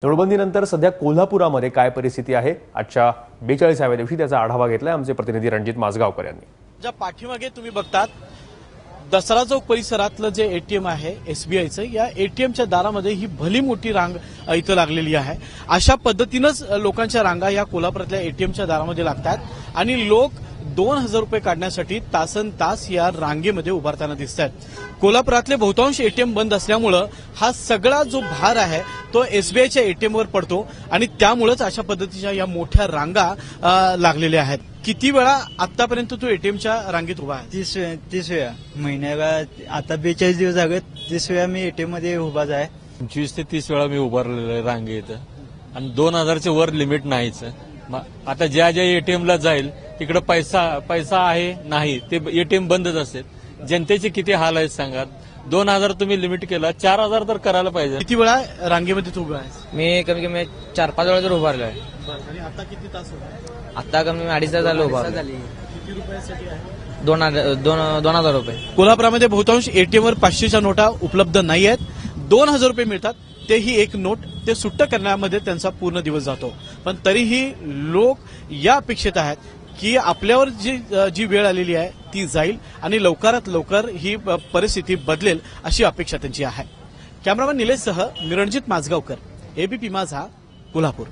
नोटबंदीनंतर सध्या कोल्हापुरामध्ये काय परिस्थिती आहे, आजच्या 42व्या दिवशी त्याचा आढावा घेतलाय आमचे प्रतिनिधी रणजित माजगावकर यांनी। ज्या पाठीमागे तुम्ही बघतात दसरा चौक परिसरातलं जे एटीएम आहे एसबीआयचं, या एटीएमच्या दारामध्ये ही भली मोठी रांग इथं लागलेली आहे। अशा पद्धतीनंच लोकांच्या रांगा या कोल्हापुरातल्या एटीएमच्या दारामध्ये लागतात आणि लोक 2000 रुपये काढण्यासाठी तासन तास या रांगेमध्ये उभारताना दिसत आहेत। कोल्हापुरातले बहुतांश एटीएम बंद असल्यामुळं हा सगळा जो भार आहे तो एसबीआयच्या एटीएमवर पडतो आणि त्यामुळेच अशा पद्धतीच्या या मोठ्या रांगा लागलेल्या आहेत। किती वेळा आतापर्यंत तू एटीएमच्या रांगेत उभा आहे? 30 वेळा महिन्याला। आता 42 दिवस झाले, 30 वेळा मी एटीएम मध्ये उभाच आहे। 25 ते 30 वेळा मी उभारलेलो आहे रांगेत आणि 2000च्या वर लिमिट नाहीच। आता ज्या ज्या एटीएमला जाईल तिकडे पैसा आहे नाही, ते एटीएम बंदच असते। जनतेचे किती हाल आहेत सांगा। 2000 तुम्ही लिमिट केला, 4000 तर करायला पाहिजे। किती वेळा रांगेमध्ये तू उभा आहेस? मी कमी कमी 4-5 वेळा तर उभारलोय। आणि आता किती तास होता? आता कमी 2.5 तास झालं उभारलोय। किती रुपयासाठी आहे? 2000 रुपये। कोल्हापुरामध्ये बहुतांश एटीएमवर 500च्या नोटा उपलब्ध नाही आहेत। 2000 रुपये मिळतात, तेही एक नोट ते सुट्ट करण्यामध्ये त्यांचा पूर्ण दिवस जातो। पण तरीही लोक या अपेक्षित आहेत की आपल्यावर जी वेळ आलेली आहे ती जाईल आणि लवकरात लवकर ही परिस्थिती बदलेल अशी अपेक्षा त्यांची आहे। कॅमेरामॅन निलेशसह मी रणजित माजगावकर, एबीपी माझा, कोल्हापूर।